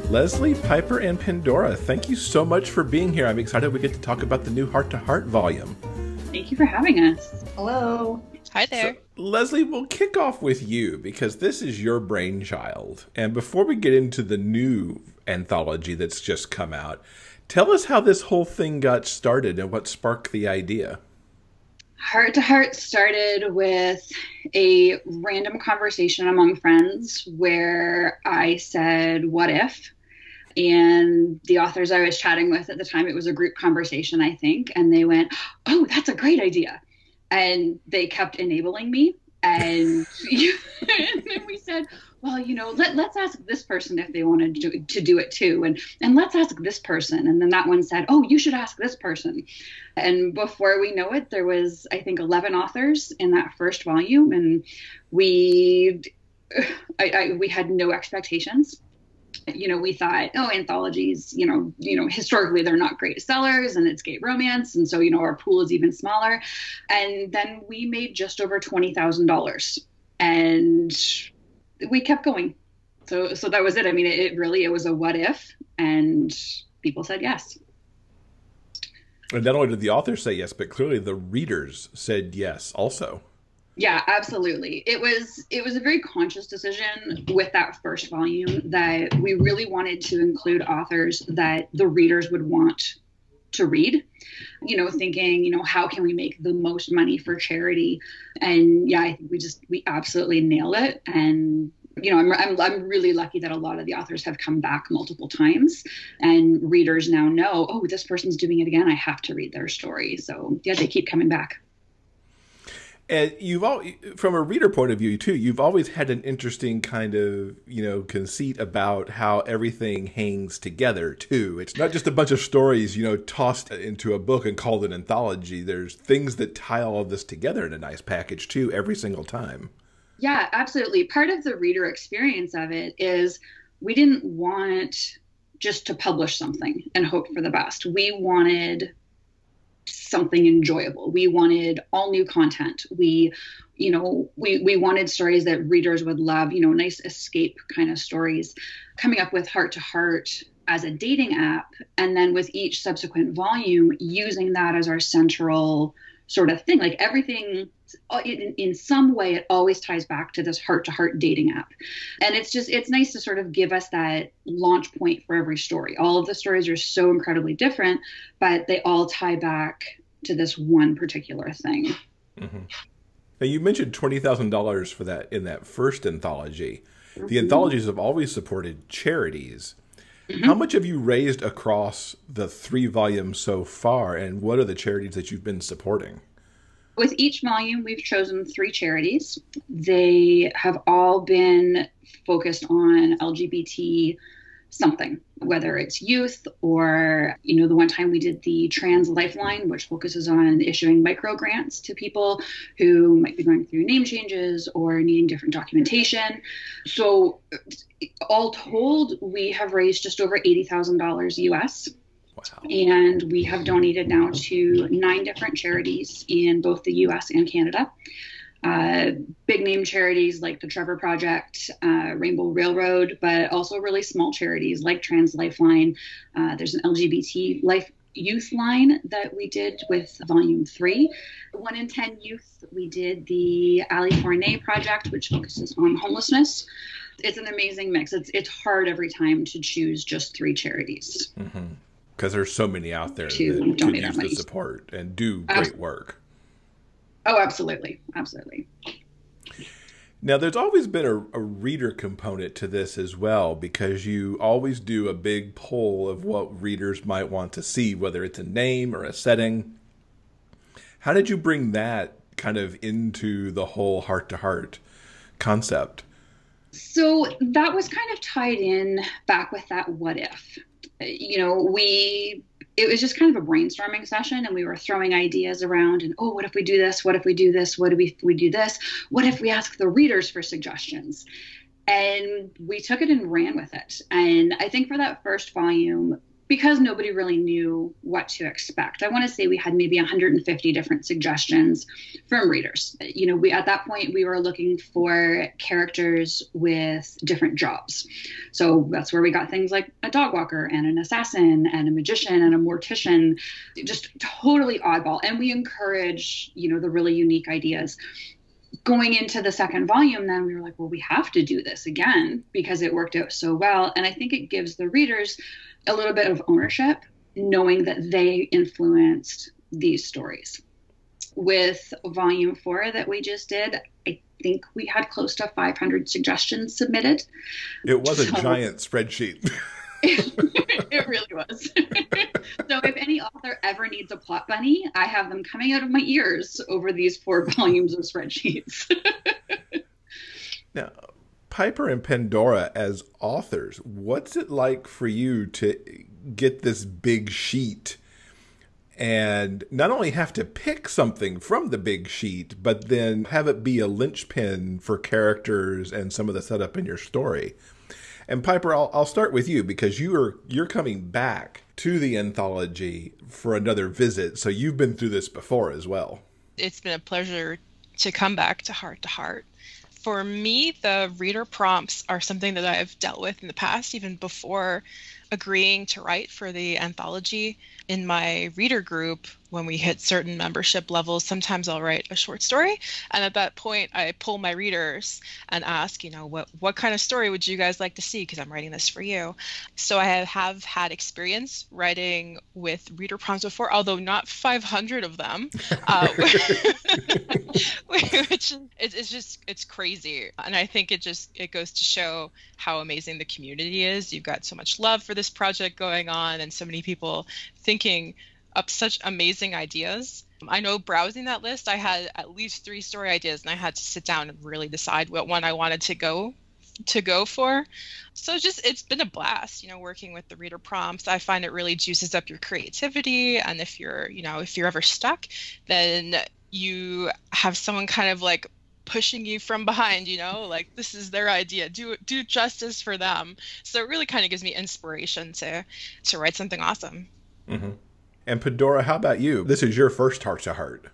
Leslie, Piper, and Pandora, thank you so much for being here. I'm excited we get to talk about the new Heart2Heart volume. Thank you for having us. Hello. Hi there. So, Leslie, we'll kick off with you because this is your brainchild. And before we get into the new anthology that's just come out, tell us how this whole thing got started and what sparked the idea. Heart2Heart started with a random conversation among friends where I said, what if? And the authors I was chatting with at the time, it was a group conversation, I think, and they went, oh, that's a great idea. And they kept enabling me. And, and then we said, well, you know, let's ask this person if they wanted to do it too. And let's ask this person. And then that one said, oh, you should ask this person. And before we know it, there was, I think, 11 authors in that first volume. And we had no expectations. You know, we thought, oh, anthologies, you know, historically they're not great sellers and it's gay romance. And so, you know, our pool is even smaller. And then we made just over $20,000 and we kept going. So that was it. I mean, it was a what if, and people said yes. And not only did the authors say yes, but clearly the readers said yes also. Yeah, absolutely. It was a very conscious decision with that first volume that we really wanted to include authors that the readers would want to read, you know, thinking, you know, how can we make the most money for charity? And yeah, I think we absolutely nailed it. And, you know, I'm really lucky that a lot of the authors have come back multiple times and readers now know, oh, this person's doing it again. I have to read their story. So yeah, they keep coming back. And from a reader point of view, too, you've always had an interesting kind of, you know, conceit about how everything hangs together, too. It's not just a bunch of stories, you know, tossed into a book and called an anthology. There's things that tie all of this together in a nice package, too, every single time. Yeah, absolutely. Part of the reader experience of it is we didn't want just to publish something and hope for the best. We wanted something enjoyable. We wanted all new content. We wanted stories that readers would love, you know, nice escape kind of stories. Coming up with Heart2Heart as a dating app, and then with each subsequent volume, using that as our central sort of thing. Like everything, in some way, it always ties back to this Heart2Heart dating app. And it's nice to sort of give us that launch point for every story. All of the stories are so incredibly different, but they all tie back to this one particular thing. Mm-hmm. Now, you mentioned $20,000 for that in that first anthology. Mm-hmm. The anthologies have always supported charities. Mm-hmm. How much have you raised across the 3 volumes so far, and what are the charities that you've been supporting? With each volume, we've chosen 3 charities. They have all been focused on LGBT something, whether it's youth or, you know, the one time we did the Trans Lifeline, which focuses on issuing micro grants to people who might be going through name changes or needing different documentation. So all told, we have raised just over $80,000 US. Wow. And we have donated now to 9 different charities in both the US and Canada. Big name charities like the Trevor Project, Rainbow Railroad, but also really small charities like Trans Lifeline. There's an LGBT Life Youth line that we did with volume 3. 1 in 10 youth, we did the Ali Fournier Project, which focuses on homelessness. It's an amazing mix. It's hard every time to choose just 3 charities. Mm-hmm. Because there's so many out there that can use the support and do great work. Oh, absolutely. Absolutely. Now, there's always been a reader component to this as well, because you always do a big poll of what readers might want to see, whether it's a name or a setting. How did you bring that kind of into the whole Heart2Heart concept? So that was kind of tied in back with that what if. You know, it was just kind of a brainstorming session, and we were throwing ideas around and, oh, what if we do this? What if we do this? What if we do this? What if we ask the readers for suggestions? And we took it and ran with it. And I think for that first volume, because nobody really knew what to expect. I want to say we had maybe 150 different suggestions from readers. You know, at that point, we were looking for characters with different jobs. So that's where we got things like a dog walker and an assassin and a magician and a mortician, just totally oddball. And we encourage, you know, the really unique ideas. Going into the second volume, then we were like, well, we have to do this again because it worked out so well. And I think it gives the readers a little bit of ownership, knowing that they influenced these stories. With volume 4 that we just did, I think we had close to 500 suggestions submitted. It was a giant spreadsheet. It really was. So if any author ever needs a plot bunny, I have them coming out of my ears over these 4 volumes of spreadsheets. Now, Piper and Pandora, as authors, what's it like for you to get this big sheet and not only have to pick something from the big sheet, but then have it be a linchpin for characters and some of the setup in your story? And Piper, I'll start with you because you're coming back to the anthology for another visit, so you've been through this before as well. It's been a pleasure to come back to Heart to Heart. For me, the reader prompts are something that I've dealt with in the past, even before agreeing to write for the anthology. In my reader group, when we hit certain membership levels, sometimes I'll write a short story. And at that point, I pull my readers and ask, you know, what kind of story would you guys like to see? Because I'm writing this for you. So I have had experience writing with reader prompts before, although not 500 of them, which it's crazy. And I think it goes to show how amazing the community is. You've got so much love for this project going on and so many people thinking up such amazing ideas. I know browsing that list, I had at least 3 story ideas and I had to sit down and really decide what one I wanted to go for. So it's been a blast, you know, working with the reader prompts. I find it really juices up your creativity. And if you're ever stuck, then you have someone kind of like pushing you from behind, you know, like this is their idea, do justice for them. So it really kind of gives me inspiration to write something awesome. Mm-hmm. And Pandora, how about you? This is your first Heart to Heart.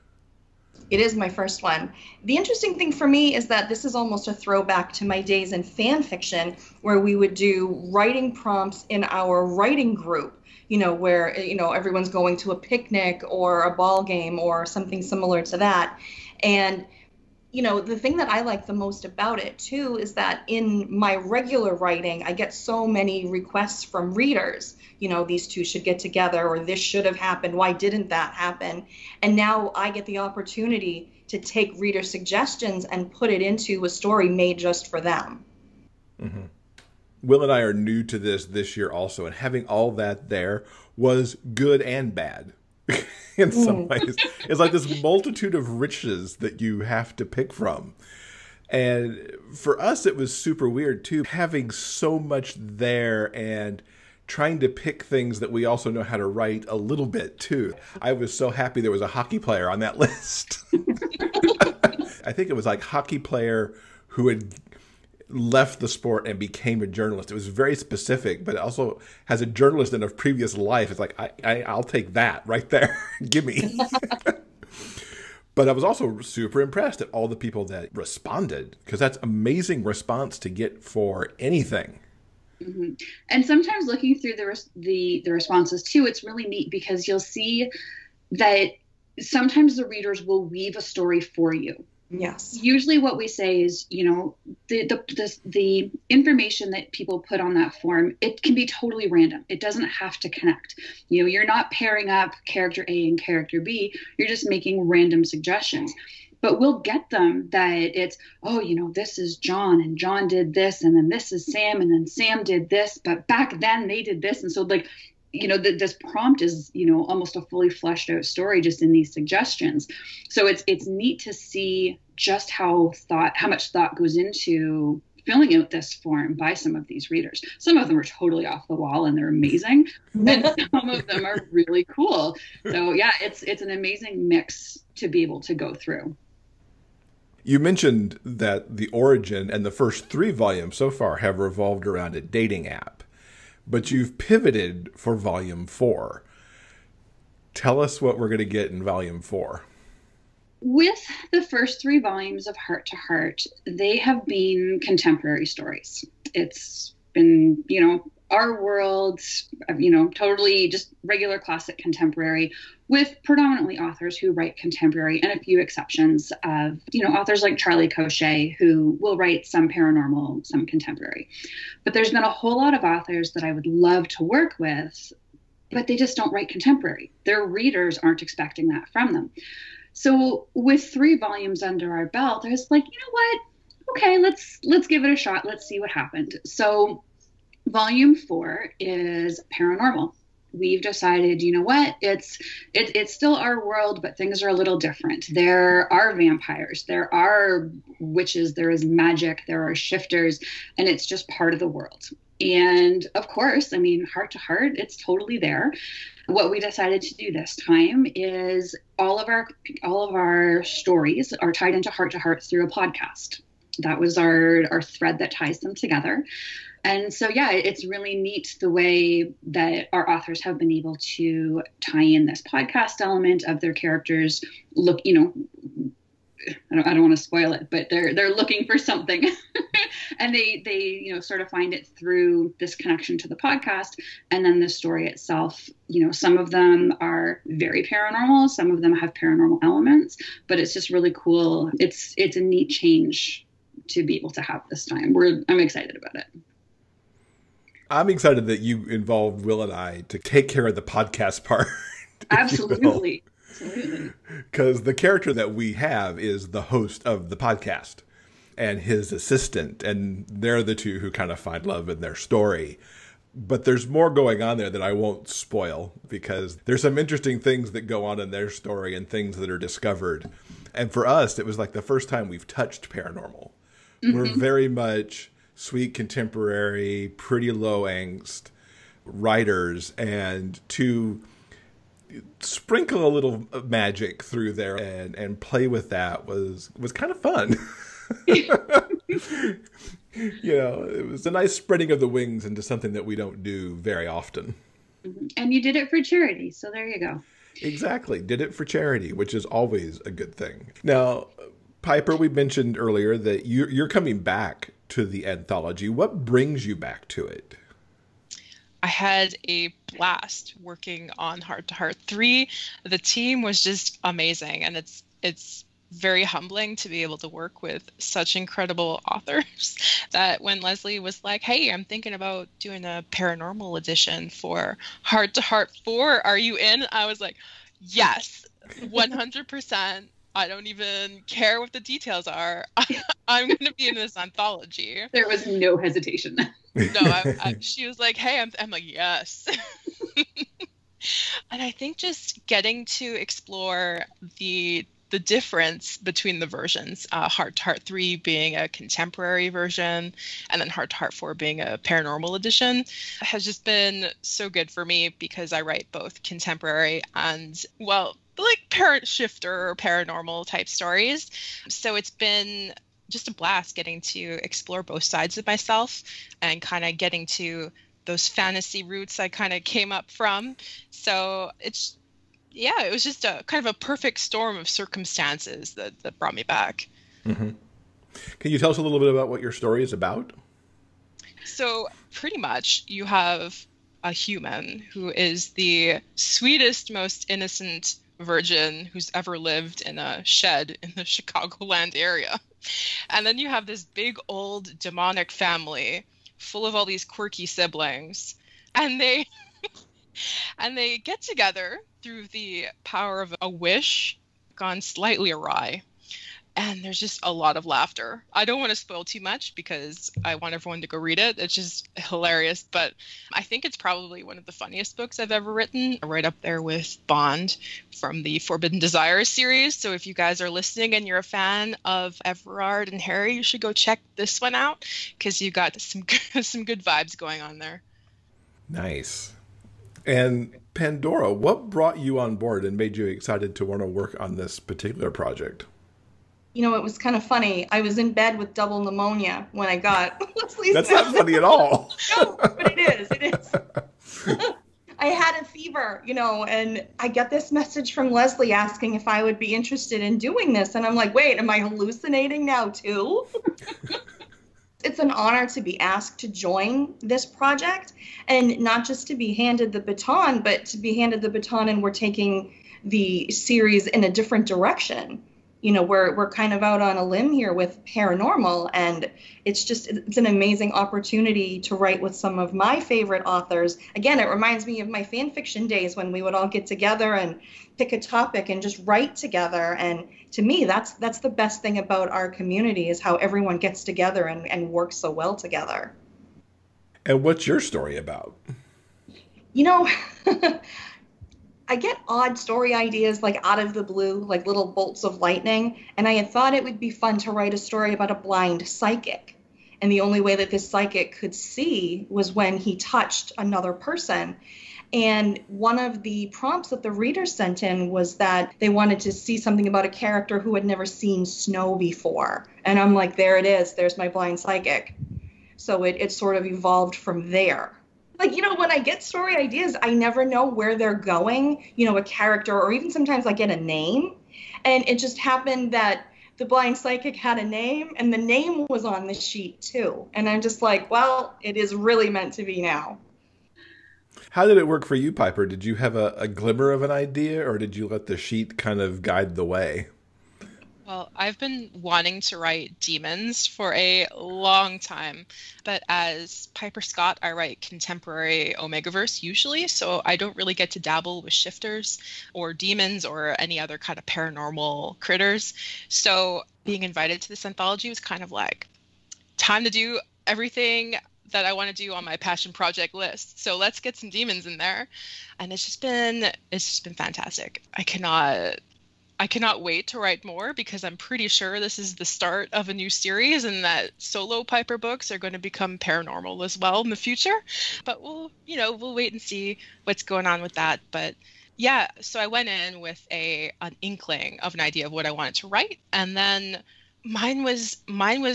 It is my first one. The interesting thing for me is that this is almost a throwback to my days in fan fiction, where we would do writing prompts in our writing group, you know, where, you know, everyone's going to a picnic or a ball game or something similar to that. And you know, the thing that I like the most about it, too, is that in my regular writing, I get so many requests from readers. You know, these two should get together, or this should have happened. Why didn't that happen? And now I get the opportunity to take reader suggestions and put it into a story made just for them. Mm-hmm. Will and I are new to this year also, and having all that there was good and bad. In some ways, it's like this multitude of riches that you have to pick from. And for us, it was super weird too, having so much there and trying to pick things that we also know how to write a little bit too. I was so happy there was a hockey player on that list. I think it was like hockey player who had left the sport and became a journalist. It was very specific, but it also has a journalist in a previous life. It's like, I'll take that right there. Give me. But I was also super impressed at all the people that responded, because that's amazing response to get for anything. Mm-hmm. And sometimes looking through the responses too, it's really neat because you'll see that sometimes the readers will weave a story for you. Yes. Usually what we say is, you know, the information that people put on that form, it can be totally random. It doesn't have to connect. You know, you're not pairing up character A and character B. You're just making random suggestions. But we'll get them that it's, oh, you know, this is John and John did this, and then this is Sam and then Sam did this, but back then they did this. And so like, you know, this prompt is, you know, almost a fully fleshed out story just in these suggestions. So it's neat to see just how much thought goes into filling out this form by some of these readers. Some of them are totally off the wall and they're amazing, and some of them are really cool. So yeah, it's an amazing mix to be able to go through. You mentioned that the origin and the first 3 volumes so far have revolved around a dating app. but you've pivoted for volume 4. Tell us what we're going to get in volume 4. With the first 3 volumes of Heart to Heart, they have been contemporary stories. It's been, our world, totally just regular classic contemporary, with predominantly authors who write contemporary, and a few exceptions of, authors like Charlie Cochet, who will write some paranormal, some contemporary. But there's been a whole lot of authors that I would love to work with, but they just don't write contemporary. Their readers aren't expecting that from them. So with 3 volumes under our belt, I was like, you know what? Okay, let's give it a shot. Let's see what happened. So volume 4 is paranormal. We've decided, you know what? It's still our world, but things are a little different. There are vampires, there are witches, there is magic, there are shifters, and it's just part of the world. And of course, Heart to Heart, it's totally there. What we decided to do this time is all of our stories are tied into Heart to Heart through a podcast. That was our thread that ties them together. And so, yeah, it's really neat the way that our authors have been able to tie in this podcast element of their characters. Look, I don't want to spoil it, but they're looking for something, and they sort of find it through this connection to the podcast, and then the story itself. Some of them are very paranormal, some of them have paranormal elements, but it's just really cool. It's a neat change to be able to have this time. I'm excited about it. I'm excited that you involved Will and I to take care of the podcast part. Absolutely. Because the character that we have is the host of the podcast and his assistant, and they're the two who kind of find love in their story. But there's more going on there that I won't spoil, because there's some interesting things that go on in their story and things that are discovered. And for us, it was like the first time we've touched paranormal. Mm-hmm. We're very much sweet, contemporary, pretty low angst writers, and to sprinkle a little magic through there and play with that was kind of fun. It was a nice spreading of the wings into something that we don't do very often. And you did it for charity, so there you go. Exactly. Did it for charity, which is always a good thing. Now, Piper, we mentioned earlier that you're coming back to the anthology. What brings you back to it? I had a blast working on Heart to Heart 3. The team was just amazing, and it's very humbling to be able to work with such incredible authors that when Leslie was like, hey, I'm thinking about doing a paranormal edition for Heart to Heart 4, are you in? I was like, yes, 100%. I don't even care what the details are. I'm going to be in this anthology. There was no hesitation. No, she was like, hey, I'm like, yes. And I think just getting to explore the difference between the versions, Heart to Heart 3 being a contemporary version, and then Heart to Heart 4 being a paranormal edition, has just been so good for me, because I write both contemporary and, like parent shifter or paranormal type stories. So it's been just a blast getting to explore both sides of myself and kind of getting to those fantasy roots I kind of came up from. So it was just a kind of a perfect storm of circumstances that brought me back. Mm-hmm. Can you tell us a little bit about what your story is about? So pretty much you have a human who is the sweetest, most innocent virgin who's ever lived in a shed in the Chicagoland area. And then you have this big old demonic family full of all these quirky siblings, and they get together through the power of a wish gone slightly awry. And there's just a lot of laughter. I don't want to spoil too much because I want everyone to go read it. It's just hilarious. But I think it's probably one of the funniest books I've ever written, right up there with Bond from the Forbidden Desires series. So if you guys are listening and you're a fan of Everard and Harry, you should go check this one out, because you got some good vibes going on there. Nice. And Pandora, what brought you on board and made you excited to want to work on this particular project? It was kind of funny. I was in bed with double pneumonia when I got Leslie's That's not funny at all. No, but it is. I had a fever, and I get this message from Leslie asking if I would be interested in doing this. And I'm like, wait, am I hallucinating now too? It's an honor to be asked to join this project, and not just to be handed the baton, but to be handed the baton and we're taking the series in a different direction. We're kind of out on a limb here with paranormal, and it's an amazing opportunity to write with some of my favorite authors. Again, it reminds me of my fan fiction days when we would all get together and pick a topic and just write together. And to me, that's the best thing about our community, is how everyone gets together and works so well together. And what's your story about? I get odd story ideas like out of the blue, like little bolts of lightning. And I had thought it would be fun to write a story about a blind psychic. And the only way that this psychic could see was when he touched another person. And one of the prompts that the readers sent in was that they wanted to see something about a character who had never seen snow before. And I'm like, there it is. There's my blind psychic. So it sort of evolved from there. When I get story ideas, I never know where they're going, a character, or even sometimes I get a name. And it just happened that the blind psychic had a name, and the name was on the sheet too. And I'm just like, well, it is really meant to be now. How did it work for you, Piper? Did you have a glimmer of an idea, or did you let the sheet kind of guide the way? Well, I've been wanting to write demons for a long time, but as Piper Scott, I write contemporary Omegaverse usually, so I don't really get to dabble with shifters or demons or any other kind of paranormal critters. So being invited to this anthology was kind of like, time to do everything that I want to do on my passion project list. So let's get some demons in there. And it's just been fantastic. I cannot wait to write more, because I'm pretty sure this is the start of a new series, and that solo Piper books are going to become paranormal as well in the future. But we'll wait and see what's going on with that. But yeah, so I went in with an inkling of an idea of what I wanted to write, and then mine was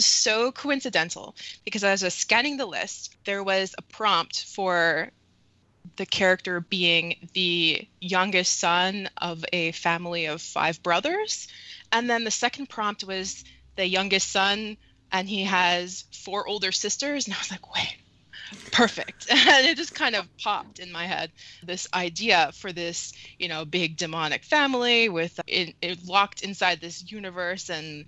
so coincidental, because as I was scanning the list, there was a prompt for the character being the youngest son of a family of 5 brothers. And then the second prompt was the youngest son, and he has 4 older sisters. And I was like, wait, perfect. And it just kind of popped in my head, this idea for this, big demonic family with it locked inside this universe, and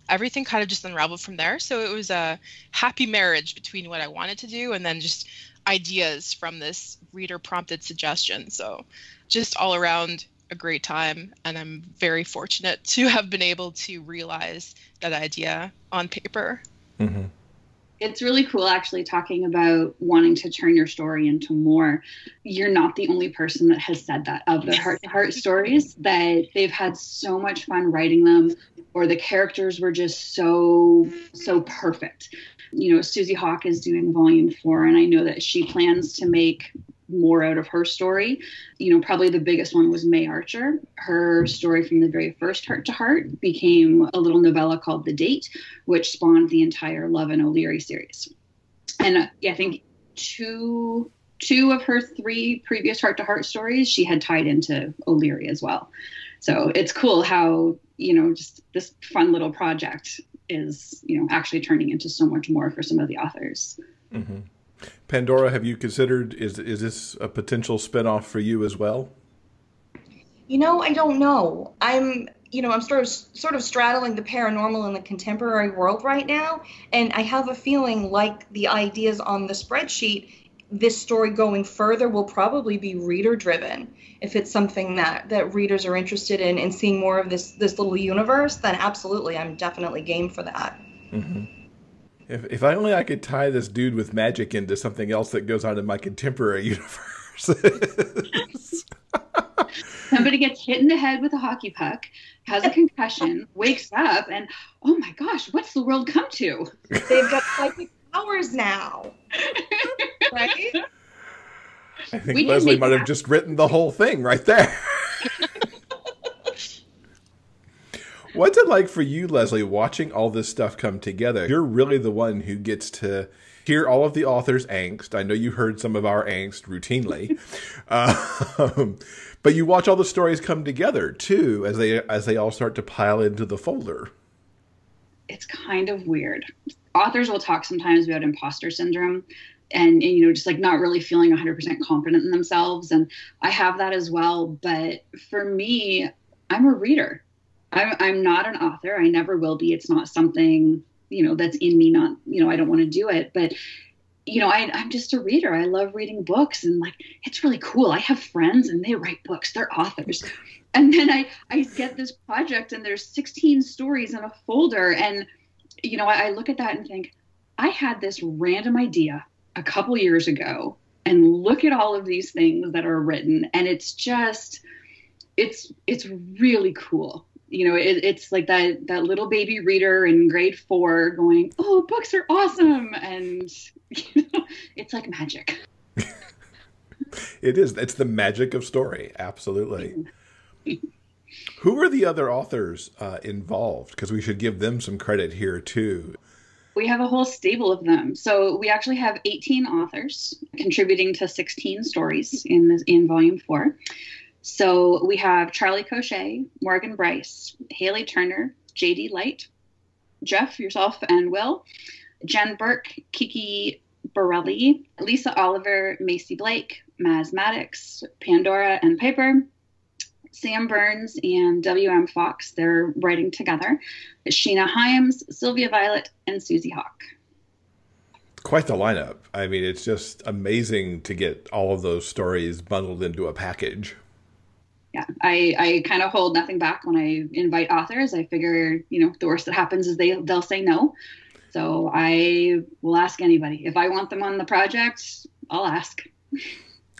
everything kind of just unraveled from there. So it was a happy marriage between what I wanted to do and then just ideas from this reader prompted suggestion. So just all around a great time, and I'm very fortunate to have been able to realize that idea on paper. Mm-hmm. It's really cool actually talking about wanting to turn your story into more. You're not the only person that has said that of the Heart2Heart stories, that they've had so much fun writing them, or the characters were just so perfect. Susie Hawk is doing volume 4, and I know that she plans to make more out of her story. Probably the biggest one was May Archer. Her story from the very first Heart2Heart became a little novella called The Date, which spawned the entire Love and O'Leary series. And I think two of her 3 previous Heart2Heart stories she had tied into O'Leary as well. So it's cool how, just this fun little project is, actually turning into so much more for some of the authors. Mm-hmm. Pandora, have you considered, is this a potential spinoff for you as well? I don't know. I'm sort of straddling the paranormal and the contemporary world right now, and I have a feeling like the ideas on the spreadsheet, this story going further will probably be reader driven. If it's something that readers are interested in seeing more of this little universe, then absolutely, I'm definitely game for that. Mm-hmm. If only I could tie this dude with magic into something else that goes on in my contemporary universe. Somebody gets hit in the head with a hockey puck, has a concussion, wakes up, and oh my gosh, what's the world come to? They've got psychic powers now. Right? I think Leslie might have just written the whole thing right there. What's it like for you, Leslie, watching all this stuff come together? You're really the one who gets to hear all of the author's angst. I know you heard some of our angst routinely. But you watch all the stories come together, too, as they all start to pile into the folder. It's kind of weird. Authors will talk sometimes about imposter syndrome and just like not really feeling 100% confident in themselves. And I have that as well. But for me, I'm a reader. I'm not an author. I never will be. It's not something, that's in me. Not, I don't want to do it. But, I'm just a reader. I love reading books, and like, it's really cool. I have friends and they write books. They're authors. And then I get this project and there's 16 stories in a folder. And, I look at that and think, I had this random idea a couple years ago, and look at all of these things that are written. And it's just, it's really cool. It's like that little baby reader in grade 4 going, oh, books are awesome. And it's like magic. It is. It's the magic of story. Absolutely. Who are the other authors involved? Because we should give them some credit here, too. We have a whole stable of them. So we actually have 18 authors contributing to 16 stories in volume 4. So we have Charlie Cochet, Morgan Bryce, Haley Turner, J.D. Light, Jeff, yourself, and Will, Jen Burke, Kiki Borelli, Lisa Oliver, Macy Blake, Maz Maddox, Pandora and Piper, Sam Burns, and W.M. Fox. They're writing together. Sheena Hyams, Sylvia Violet, and Susie Hawk. Quite the lineup. I mean, it's just amazing to get all of those stories bundled into a package. Yeah, I kind of hold nothing back when I invite authors. I figure, the worst that happens is they'll say no. So I will ask anybody. If I want them on the project, I'll ask.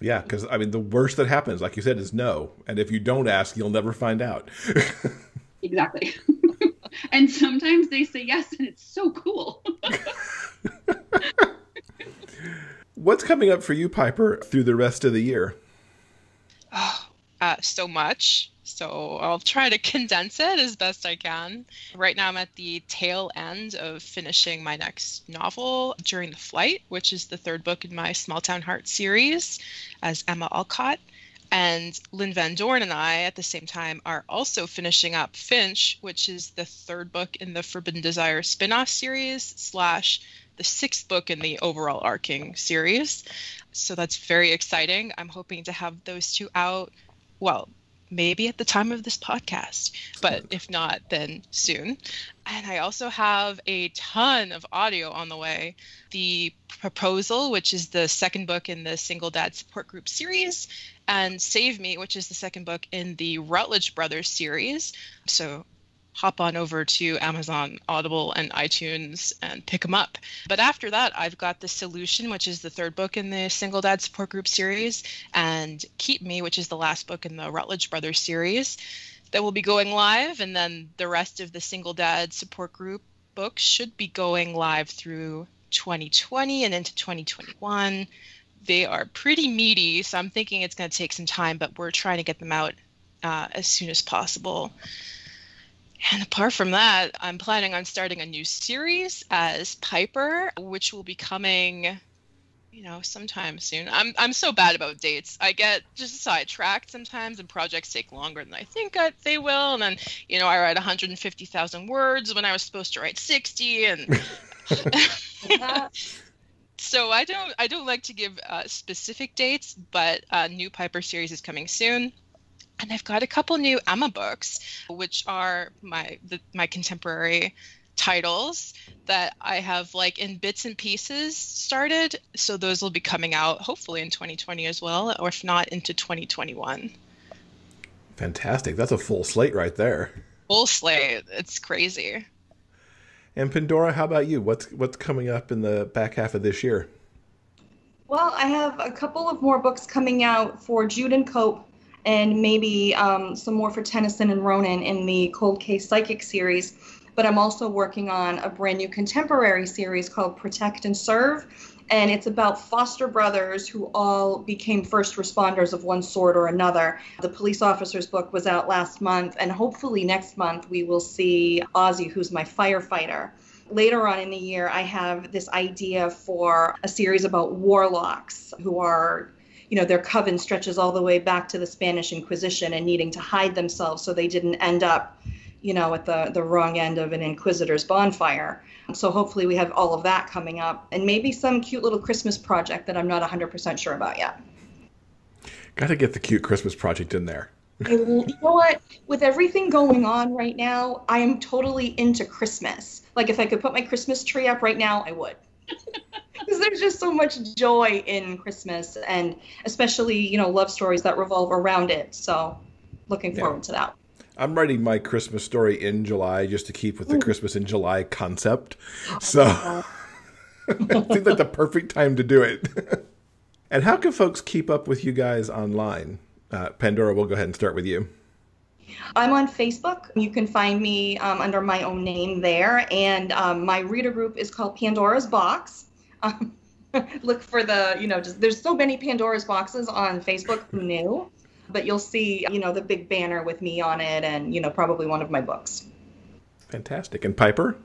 Yeah, because, the worst that happens, like you said, is no. And if you don't ask, you'll never find out. Exactly. And sometimes they say yes, and it's so cool. What's coming up for you, Piper, through the rest of the year? So much. So I'll try to condense it as best I can. Right now I'm at the tail end of finishing my next novel, During the Flight, which is the 3rd book in my Small Town Heart series as Emma Alcott. And Lynn Van Dorn and I, at the same time, are also finishing up Finch, which is the 3rd book in the Forbidden Desire spin-off series / the 6th book in the overall arcing series. So that's very exciting. I'm hoping to have those 2 out, well, maybe at the time of this podcast, but if not, then soon. And I also have a ton of audio on the way. The Proposal, which is the 2nd book in the Single Dad Support Group series, and Save Me, which is the 2nd book in the Routledge Brothers series. So hop on over to Amazon, Audible, and iTunes and pick them up. But after that, I've got The Solution, which is the 3rd book in the Single Dad Support Group series, and Keep Me, which is the last book in the Routledge Brothers series that will be going live. And then the rest of the Single Dad Support Group books should be going live through 2020 and into 2021. They are pretty meaty, so I'm thinking it's going to take some time, but we're trying to get them out as soon as possible. And apart from that, I'm planning on starting a new series as Piper, which will be coming, sometime soon. I'm so bad about dates. I get just sidetracked sometimes, and projects take longer than I think they will. And then, I write 150,000 words when I was supposed to write 60, and so I don't like to give specific dates, but a new Piper series is coming soon. And I've got a couple new Emma books, which are my contemporary titles that I have in bits and pieces started. So those will be coming out hopefully in 2020 as well, or if not, into 2021. Fantastic. That's a full slate right there. Full slate. It's crazy. And Pandora, how about you? What's coming up in the back half of this year? Well, I have a couple of more books coming out for Jude and Cope, and maybe some more for Tennyson and Ronan in the Cold Case Psychic series. but I'm also working on a brand new contemporary series called Protect and Serve. And it's about foster brothers who all became first responders of one sort or another. The police officer's book was out last month, and hopefully next month we will see Ozzy, who's my firefighter. Later on in the year, I have this idea for a series about warlocks who are, their coven stretches all the way back to the Spanish Inquisition and needing to hide themselves so they didn't end up, at the wrong end of an inquisitor's bonfire. So hopefully we have all of that coming up, and maybe some cute little Christmas project that I'm not 100% sure about yet. Got to get the cute Christmas project in there. You know what? With everything going on right now, I am totally into Christmas. Like, if I could put my Christmas tree up right now, I would. Because there's just so much joy in Christmas, and especially, love stories that revolve around it. So looking forward to that. I'm writing my Christmas story in July just to keep with the Christmas in July concept. So I think that's the perfect time to do it. And how can folks keep up with you guys online? Pandora, we'll go ahead and start with you. I'm on Facebook. You can find me under my own name there. And my reader group is called Pandora's Box. Look for there's so many Pandora's Boxes on Facebook. Who knew? But you'll see, the big banner with me on it and, probably one of my books. Fantastic. And Piper?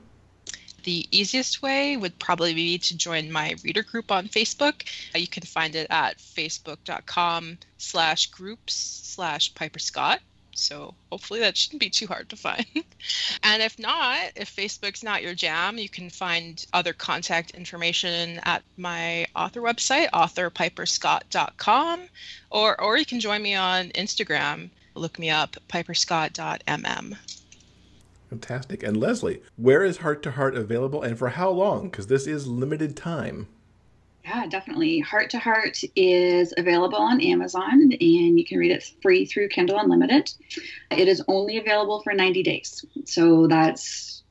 The easiest way would probably be to join my reader group on Facebook. You can find it at facebook.com/groups/Piper Scott. So hopefully that shouldn't be too hard to find. And if not, if Facebook's not your jam, you can find other contact information at my author website, authorpiperscott.com, or you can join me on Instagram. Look me up, piperscott.mm. Fantastic. And Leslie, where is Heart to Heart available and for how long? Because this is limited time. Yeah, definitely. Heart to Heart is available on Amazon, and you can read it free through Kindle Unlimited. It is only available for 90 days. So that's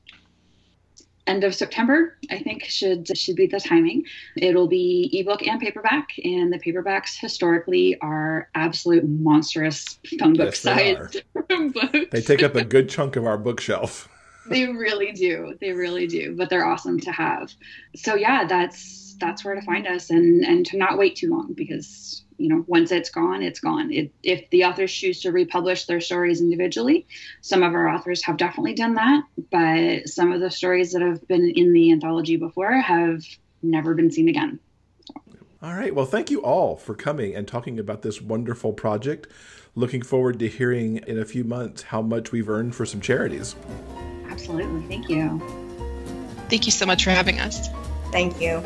end of September, I think should be the timing. It'll be ebook and paperback, and the paperbacks historically are absolute monstrous phone book sized books. They take up a good chunk of our bookshelf. They really do. They really do. But they're awesome to have. So yeah, that's where to find us, and to not wait too long, because once it's gone, it's gone. If the authors choose to republish their stories individually, some of our authors have definitely done that, but some of the stories that have been in the anthology before have never been seen again. All right. Well, thank you all for coming and talking about this wonderful project. Looking forward to hearing in a few months how much we've earned for some charities. Absolutely. Thank you. Thank you so much for having us. Thank you.